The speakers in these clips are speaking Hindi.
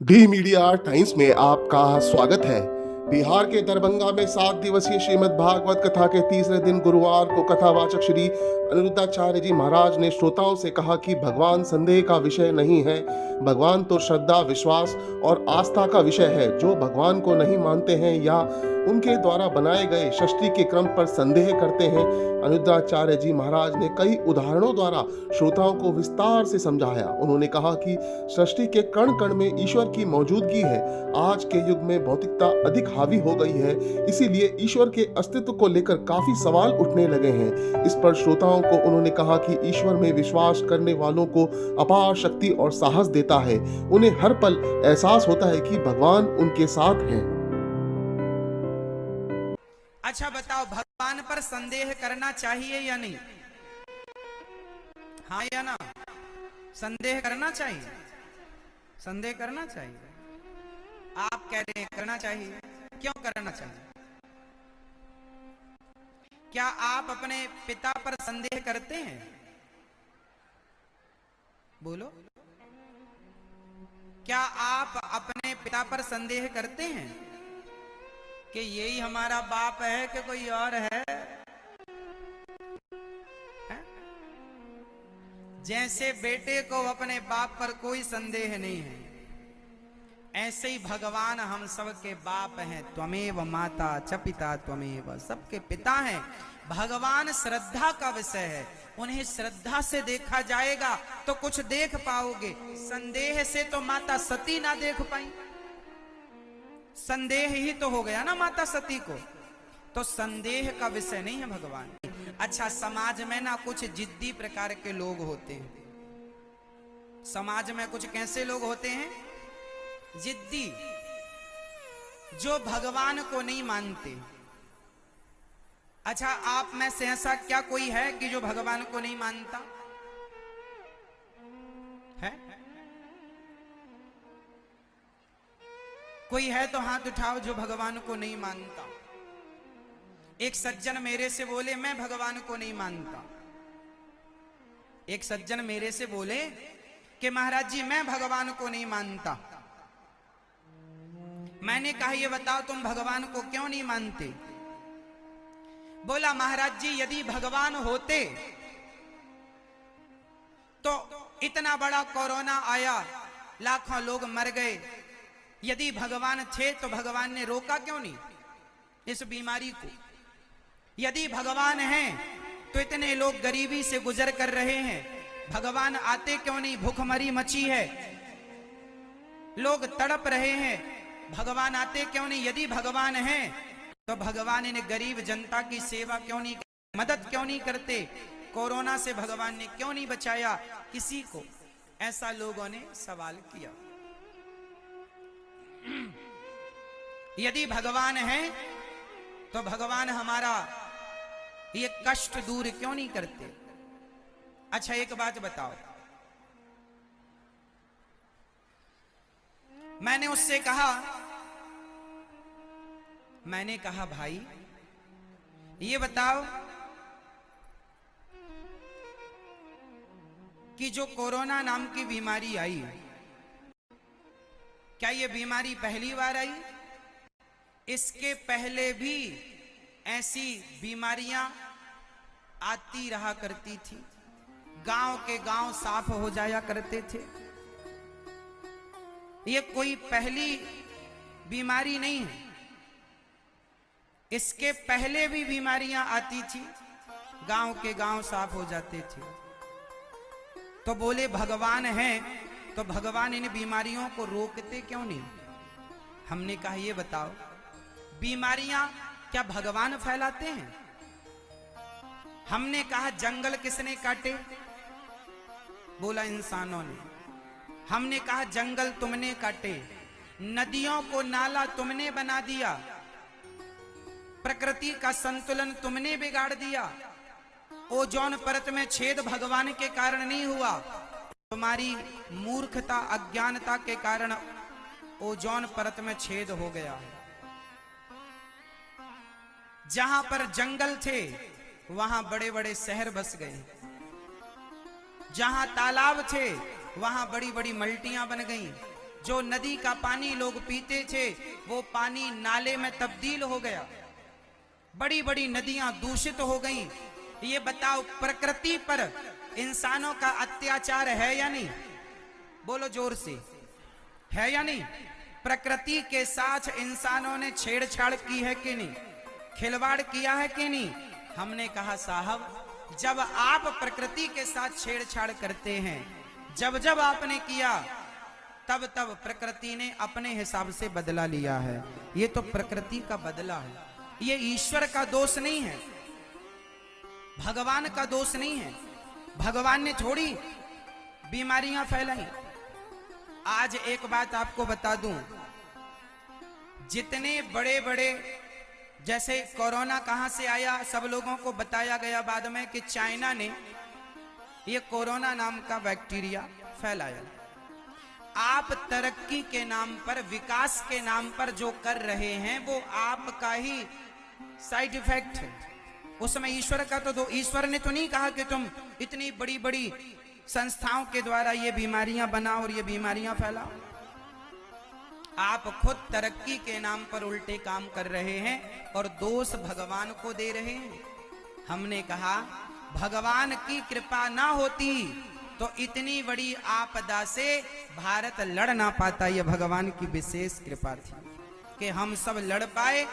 डी मीडिया टाइम्स में आपका स्वागत है। बिहार के दरभंगा में 7 दिवसीय श्रीमद् भागवत कथा के तीसरे दिन गुरुवार को कथावाचक श्री अनिरुद्धाचार्य जी महाराज ने श्रोताओं से कहा कि भगवान संदेह का विषय नहीं है। भगवान तो श्रद्धा, विश्वास और आस्था का विषय है। जो भगवान को नहीं मानते हैं या उनके द्वारा बनाए गए सृष्टि के क्रम पर संदेह करते हैं। अनिरुद्धाचार्य जी महाराज ने कई उदाहरणों द्वारा श्रोताओं को विस्तार से समझाया। उन्होंने कहा कि सृष्टि के कण कण में ईश्वर की मौजूदगी है। आज के युग में भौतिकता अधिक हावी हो गई है, इसीलिए ईश्वर के अस्तित्व को लेकर काफी सवाल उठने लगे हैं। इस पर श्रोताओं को उन्होंने कहा कि ईश्वर में विश्वास करने वालों को अपार शक्ति और साहस देता है। उन्हें हर पल एहसास होता है कि भगवान उनके साथ हैं। अच्छा बताओ, भगवान पर संदेह करना चाहिए या नहीं? हाँ या ना? संदेह करना चाहिए, संदेह करना चाहिए। आप कह रहे हैं करना चाहिए, क्यों करना चाहिए? क्या आप अपने पिता पर संदेह करते हैं? बोलो, क्या आप अपने पिता पर संदेह करते हैं कि यही हमारा बाप है कि कोई और है? जैसे बेटे को अपने बाप पर कोई संदेह नहीं है, ऐसे ही भगवान हम सबके बाप हैं। त्वमेव माता च पिता त्वमेव, सबके पिता हैं। भगवान श्रद्धा का विषय है। उन्हें श्रद्धा से देखा जाएगा तो कुछ देख पाओगे। संदेह से तो माता सती ना देख पाई, संदेह ही तो हो गया ना माता सती को। तो संदेह का विषय नहीं है भगवान। अच्छा, समाज में ना कुछ जिद्दी प्रकार के लोग होते हैं। समाज में कुछ कैसे लोग होते हैं? जिद्दी, जो भगवान को नहीं मानते। अच्छा, आप में से ऐसा क्या कोई है कि जो भगवान को नहीं मानता है? कोई है तो हाथ उठाओ जो भगवान को नहीं मानता। एक सज्जन मेरे से बोले मैं भगवान को नहीं मानता। एक सज्जन मेरे से बोले कि महाराज जी मैं भगवान को नहीं मानता। मैंने कहा ये बताओ तुम भगवान को क्यों नहीं मानते? बोला महाराज जी यदि भगवान होते तो इतना बड़ा कोरोना आया, लाखों लोग मर गए। यदि भगवान थे तो भगवान ने रोका क्यों नहीं इस बीमारी को? यदि भगवान हैं तो इतने लोग गरीबी से गुजर कर रहे हैं, भगवान आते क्यों नहीं? भूखमरी मची है, लोग तड़प रहे हैं, भगवान आते क्यों नहीं? यदि भगवान हैं तो भगवान इन गरीब जनता की सेवा क्यों नहीं, मदद क्यों नहीं करते? कोरोना से भगवान ने क्यों नहीं बचाया किसी को? ऐसा लोगों ने सवाल किया। यदि भगवान है तो भगवान हमारा ये कष्ट दूर क्यों नहीं करते? अच्छा एक बात बताओ, मैंने उससे कहा, मैंने कहा भाई ये बताओ कि जो कोरोना नाम की बीमारी आई, क्या ये बीमारी पहली बार आई? इसके पहले भी ऐसी बीमारियां आती रहा करती थी, गांव के गांव साफ हो जाया करते थे। ये कोई पहली बीमारी नहीं है। इसके पहले भी बीमारियां आती थी, गांव के गांव साफ हो जाते थे। तो बोले भगवान है तो भगवान इन बीमारियों को रोकते क्यों नहीं? हमने कहा ये बताओ, बीमारियां क्या भगवान फैलाते हैं? हमने कहा जंगल किसने काटे? बोला इंसानों ने। हमने कहा जंगल तुमने काटे, नदियों को नाला तुमने बना दिया, प्रकृति का संतुलन तुमने बिगाड़ दिया। ओजोन परत में छेद भगवान के कारण नहीं हुआ, तुम्हारी मूर्खता अज्ञानता के कारण ओजोन परत में छेद हो गया है। जहां पर जंगल थे वहां बड़े बड़े शहर बस गए, जहां तालाब थे वहां बड़ी बड़ी मल्टियां बन गईं, जो नदी का पानी लोग पीते थे वो पानी नाले में तब्दील हो गया, बड़ी बड़ी नदियां दूषित हो गईं। ये बताओ प्रकृति पर इंसानों का अत्याचार है या नहीं? बोलो जोर से, है या नहीं? प्रकृति के साथ इंसानों ने छेड़छाड़ की है कि नहीं, खिलवाड़ किया है कि नहीं? हमने कहा साहब, जब आप प्रकृति के साथ छेड़छाड़ करते हैं, जब जब आपने किया तब तब प्रकृति ने अपने हिसाब से बदला लिया है। ये तो प्रकृति का बदला है, ये ईश्वर का दोष नहीं है, भगवान का दोष नहीं है। भगवान ने थोड़ी बीमारियां फैलाई। आज एक बात आपको बता दूं, जितने बड़े बड़े, जैसे कोरोना कहां से आया, सब लोगों को बताया गया बाद में कि चाइना ने ये कोरोना नाम का बैक्टीरिया फैलाया। आप तरक्की के नाम पर, विकास के नाम पर जो कर रहे हैं वो आपका ही साइड इफेक्ट है। उसमें ईश्वर का तो दो, ईश्वर ने तो नहीं कहा कि तुम इतनी बड़ी बड़ी संस्थाओं के द्वारा ये बीमारियां बनाओ और ये बीमारियां फैलाओ। आप खुद तरक्की के नाम पर उल्टे काम कर रहे हैं और दोष भगवान को दे रहे हैं। हमने कहा भगवान की कृपा ना होती तो इतनी बड़ी आपदा से भारत लड़ ना पाता। यह भगवान की विशेष कृपा थी कि हम सब लड़ पाए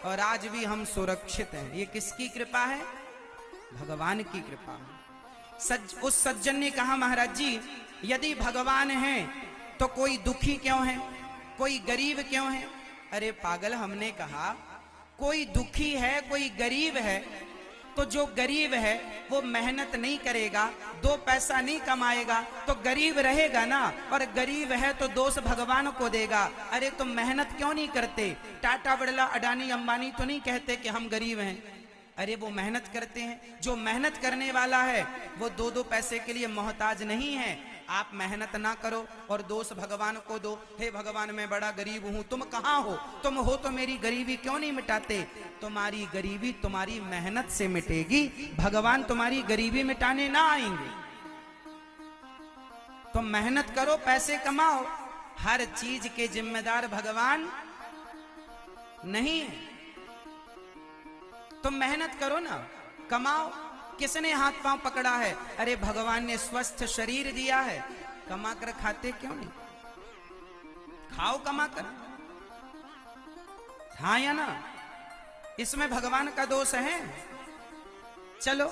और आज भी हम सुरक्षित हैं। ये किसकी कृपा है? भगवान की कृपा है। उस सज्जन ने कहा महाराज जी, यदि भगवान है तो कोई दुखी क्यों है, कोई गरीब क्यों है? अरे पागल, हमने कहा कोई दुखी है, कोई गरीब है तो जो गरीब है वो मेहनत नहीं करेगा, दो पैसा नहीं कमाएगा तो गरीब रहेगा ना, और गरीब है तो दोष भगवान को देगा। अरे तुम मेहनत क्यों नहीं करते? टाटा, बिरला, अडानी, अंबानी तो नहीं कहते कि हम गरीब हैं। अरे वो मेहनत करते हैं। जो मेहनत करने वाला है वो दो दो पैसे के लिए मोहताज नहीं है। आप मेहनत ना करो और दोष भगवान को दो। हे भगवान, मैं बड़ा गरीब हूं, तुम कहां हो? तुम हो तो मेरी गरीबी क्यों नहीं मिटाते? तुम्हारी गरीबी तुम्हारी मेहनत से मिटेगी, भगवान तुम्हारी गरीबी मिटाने ना आएंगे। तुम मेहनत करो, पैसे कमाओ, हर चीज के जिम्मेदार भगवान नहीं है। तुम मेहनत करो ना, कमाओ। किसने हाथ पांव पकड़ा है? अरे भगवान ने स्वस्थ शरीर दिया है, कमा कर खाते क्यों नहीं? खाओ कमा कर, हाँ या ना? इसमें भगवान का दोष है? चलो,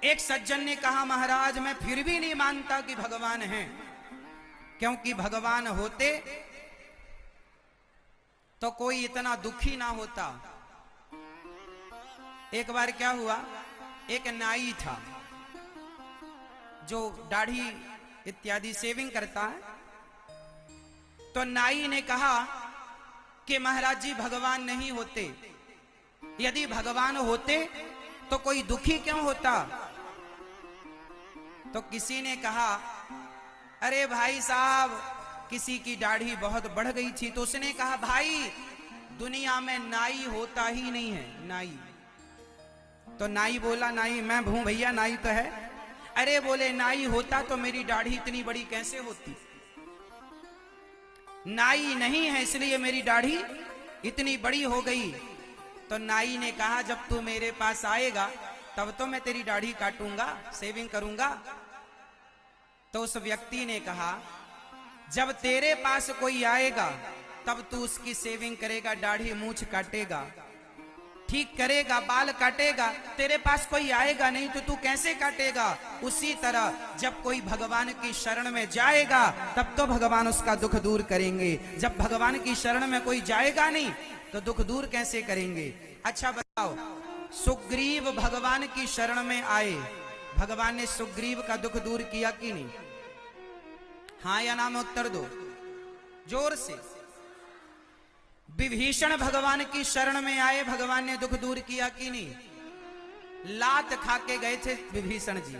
एक सज्जन ने कहा महाराज मैं फिर भी नहीं मानता कि भगवान है, क्योंकि भगवान होते तो कोई इतना दुखी ना होता। एक बार क्या हुआ, एक नाई था जो दाढ़ी इत्यादि शेविंग करता है, तो नाई ने कहा कि महाराज जी भगवान नहीं होते, यदि भगवान होते तो कोई दुखी क्यों होता? तो किसी ने कहा अरे भाई साहब, किसी की दाढ़ी बहुत बढ़ गई थी तो उसने कहा भाई दुनिया में नाई होता ही नहीं है, नाई। तो नाई बोला नाई मैं हूं भैया, नाई तो है। अरे बोले नाई होता तो मेरी दाढ़ी इतनी बड़ी कैसे होती? नाई नहीं है इसलिए मेरी दाढ़ी इतनी बड़ी हो गई। तो नाई ने कहा जब तू मेरे पास आएगा तब तो मैं तेरी दाढ़ी काटूंगा, शेविंग करूंगा। तो उस व्यक्ति ने कहा जब तेरे पास कोई आएगा तब तू उसकी शेविंग करेगा, दाढ़ी मूंछ काटेगा, ठीक करेगा, बाल काटेगा। तेरे पास कोई आएगा नहीं तो तू कैसे काटेगा? उसी तरह जब कोई भगवान की शरण में जाएगा तब तो भगवान उसका दुख दूर करेंगे। जब भगवान की शरण में कोई जाएगा नहीं तो दुख दूर कैसे करेंगे? अच्छा बताओ, सुग्रीव भगवान की शरण में आए, भगवान ने सुग्रीव का दुख दूर किया कि नहीं? हाँ या ना में उत्तर दो जोर से। विभीषण भगवान की शरण में आए, भगवान ने दुख दूर किया कि नहीं? लात खा के गए थे विभीषण जी,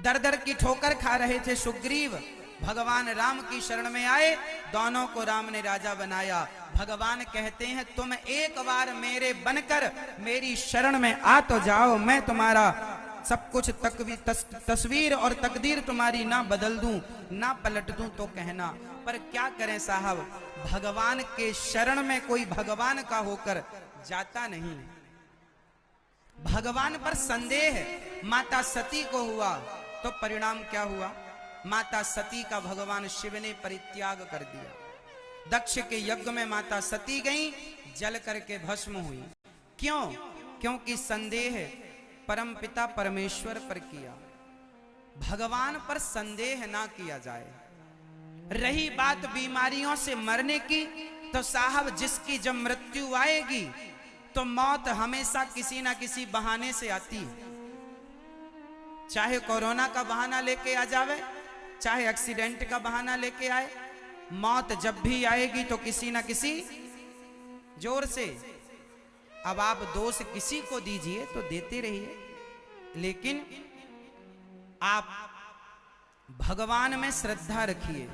दर दर की ठोकर खा रहे थे सुग्रीव। भगवान राम की शरण में आए, दोनों को राम ने राजा बनाया। भगवान कहते हैं तुम एक बार मेरे बनकर मेरी शरण में आ तो जाओ, मैं तुम्हारा सब कुछ तस्वीर और तकदीर तुम्हारी ना बदल दूं, ना पलट दूं तो कहना। पर क्या करें साहब, भगवान के शरण में कोई भगवान का होकर जाता नहीं। भगवान पर संदेह माता सती को हुआ तो परिणाम क्या हुआ? माता सती का भगवान शिव ने परित्याग कर दिया। दक्ष के यज्ञ में माता सती गई, जल करके भस्म हुई। क्यों? क्योंकि संदेह परमपिता परमेश्वर पर किया, भगवान पर संदेह ना किया जाए। रही बात बीमारियों से मरने की, तो साहब जिसकी जब मृत्यु आएगी तो मौत हमेशा किसी ना किसी बहाने से आती है। चाहे कोरोना का बहाना लेके आ जावे, चाहे एक्सीडेंट का बहाना लेके आए, मौत जब भी आएगी तो किसी ना किसी जोर से। अब आप दोष किसी को दीजिए तो देते रहिए, लेकिन आप भगवान में श्रद्धा रखिए।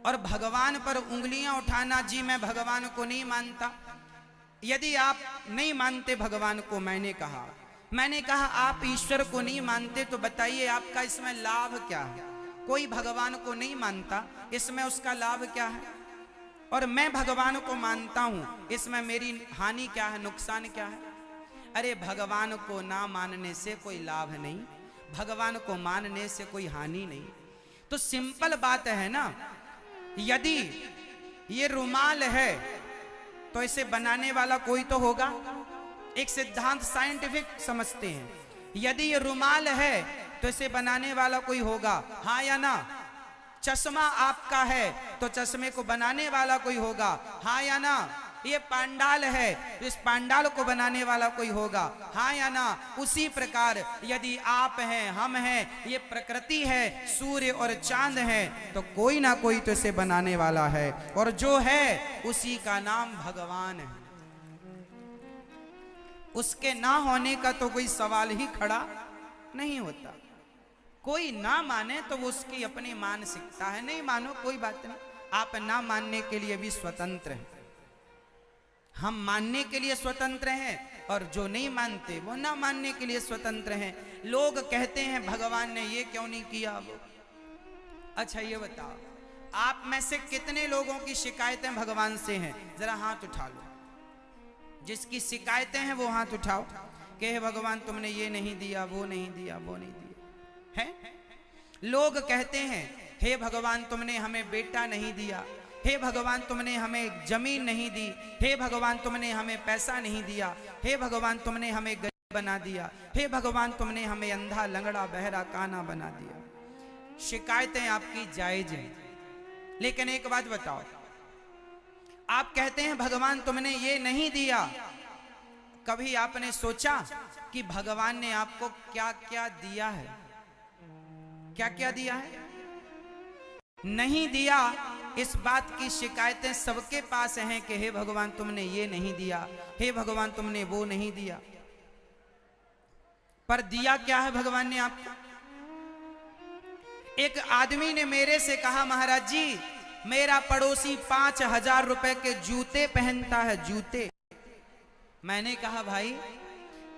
और भगवान पर उंगलियां उठाना, जी मैं भगवान को नहीं मानता, यदि आप नहीं मानते भगवान को, मैंने कहा आप ईश्वर को नहीं मानते, तो बताइए आपका इसमें लाभ क्या है? कोई भगवान को नहीं मानता, इसमें उसका लाभ क्या है? और मैं भगवान को मानता हूं, इसमें मेरी हानि क्या है, नुकसान क्या है? अरे भगवान को ना मानने से कोई लाभ नहीं, भगवान को मानने से कोई हानि नहीं। तो सिंपल बात है ना, यदि ये रुमाल है तो इसे बनाने वाला कोई तो होगा। एक सिद्धांत साइंटिफिक समझते हैं, यदि ये रुमाल है तो इसे बनाने वाला कोई होगा, हाँ या ना? चश्मा आपका है तो चश्मे को बनाने वाला कोई होगा, हाँ या ना? ये पांडाल है तो इस पांडाल को बनाने वाला कोई होगा, हाँ या ना? उसी प्रकार यदि आप हैं, हम हैं, ये प्रकृति है, सूर्य और चांद है, तो कोई ना कोई तो इसे बनाने वाला है, और जो है उसी का नाम भगवान है। उसके ना होने का तो कोई सवाल ही खड़ा नहीं होता। कोई ना माने तो वो उसकी अपनी मानसिकता है, नहीं मानो कोई बात नहीं, आप ना मानने के लिए भी स्वतंत्र हैं, हम मानने के लिए स्वतंत्र हैं, और जो नहीं मानते वो ना मानने के लिए स्वतंत्र हैं। लोग कहते हैं भगवान ने ये क्यों नहीं किया वो। अच्छा ये बताओ, आप में से कितने लोगों की शिकायतें भगवान से हैं? जरा हाथ उठा लो, जिसकी शिकायतें हैं वो हाथ उठाओ कि हे भगवान तुमने ये नहीं दिया, वो नहीं दिया, वो नहीं दिया है। लोग कहते हैं हे भगवान तुमने हमें बेटा नहीं दिया, हे भगवान तुमने हमें जमीन नहीं दी, हे भगवान तुमने हमें पैसा नहीं दिया, हे भगवान तुमने हमें गरीब बना दिया, हे भगवान तुमने हमें अंधा लंगड़ा बहरा काना बना दिया। शिकायतें आपकी जायज हैं, लेकिन एक बात बताओ, आप कहते हैं भगवान तुमने ये नहीं दिया, कभी आपने सोचा कि भगवान ने आपको क्या क्या दिया है? क्या क्या दिया है? नहीं दिया। इस बात की शिकायतें सबके पास हैं कि हे भगवान तुमने ये नहीं दिया, हे भगवान तुमने वो नहीं दिया। पर दिया क्या है भगवान ने आपको? एक आदमी ने मेरे से कहा महाराज जी मेरा पड़ोसी 5,000 रुपए के जूते पहनता है, जूते। मैंने कहा भाई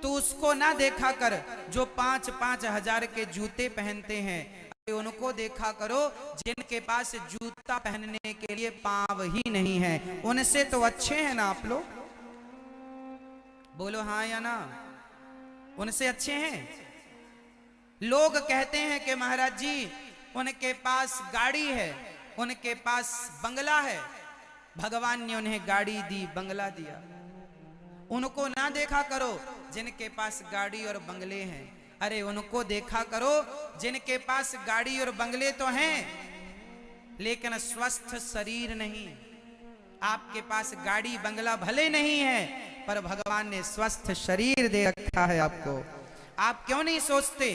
तू उसको ना देखा कर जो 5-5 हजार के जूते पहनते हैं, उनको देखा करो जिनके पास जूता पहनने के लिए पांव ही नहीं है। उनसे तो अच्छे हैं ना आप लोग, बोलो हाँ या ना? उनसे अच्छे हैं। लोग कहते हैं कि महाराज जी उनके पास गाड़ी है, उनके पास बंगला है, भगवान ने उन्हें गाड़ी दी, बंगला दिया। उनको ना देखा करो जिनके पास गाड़ी और बंगले हैं, अरे उनको देखा करो जिनके पास गाड़ी और बंगले तो हैं लेकिन स्वस्थ शरीर नहीं। आपके पास गाड़ी बंगला भले नहीं है पर भगवान ने स्वस्थ शरीर दे रखा है आपको। आप क्यों नहीं सोचते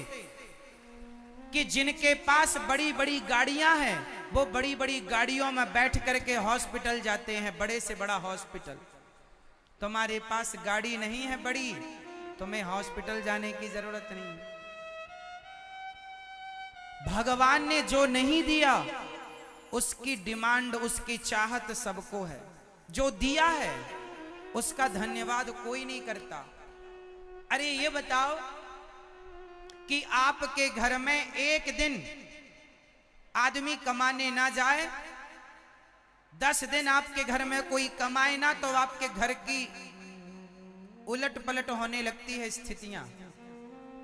कि जिनके पास बड़ी बड़ी गाड़ियां हैं वो बड़ी बड़ी गाड़ियों में बैठ करके हॉस्पिटल जाते हैं, बड़े से बड़ा हॉस्पिटल। तुम्हारे पास गाड़ी नहीं है बड़ी, तुम्हें हॉस्पिटल जाने की जरूरत नहीं। भगवान ने जो नहीं दिया उसकी डिमांड, उसकी चाहत सबको है। जो दिया है उसका धन्यवाद कोई नहीं करता। अरे ये बताओ कि आपके घर में एक दिन आदमी कमाने ना जाए, 10 दिन आपके घर में कोई कमाए ना, तो आपके घर की उलट पलट होने लगती है स्थितियां।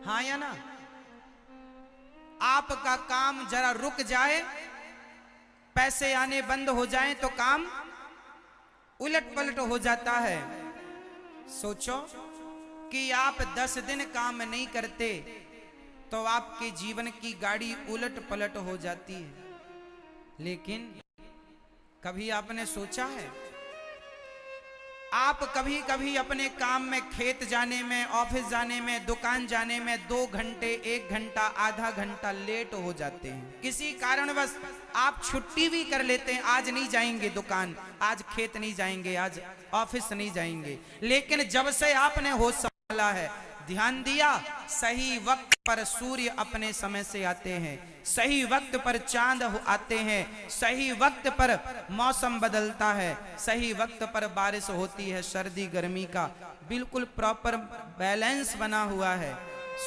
हाँ या ना? आपका काम जरा रुक जाए, पैसे आने बंद हो जाएं तो काम उलट पलट हो जाता है। सोचो कि आप 10 दिन काम नहीं करते तो आपके जीवन की गाड़ी उलट पलट हो जाती है। लेकिन कभी आपने सोचा है, आप कभी कभी अपने काम में, खेत जाने में, ऑफिस जाने में, दुकान जाने में 2 घंटे, 1 घंटा, आधा घंटा लेट हो जाते हैं। किसी कारणवश आप छुट्टी भी कर लेते हैं, आज नहीं जाएंगे दुकान, आज खेत नहीं जाएंगे, आज ऑफिस नहीं जाएंगे। लेकिन जब से आपने होश संभाला है, ध्यान दिया, सही वक्त पर सूर्य अपने समय से आते हैं, सही वक्त पर चांद आते हैं, सही वक्त पर मौसम बदलता है, सही वक्त पर बारिश होती है, सर्दी गर्मी का बिल्कुल प्रॉपर बैलेंस बना हुआ है।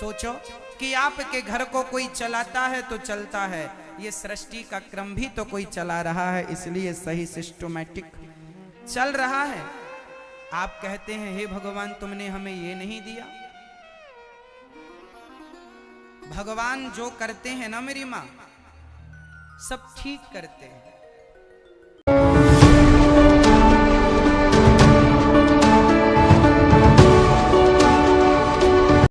सोचो कि आपके घर को कोई चलाता है तो चलता है, ये सृष्टि का क्रम भी तो कोई चला रहा है, इसलिए सही सिस्टमैटिक चल रहा है। आप कहते हैं हे भगवान तुमने हमें ये नहीं दिया। भगवान जो करते हैं ना मेरी माँ, सब ठीक करते हैं।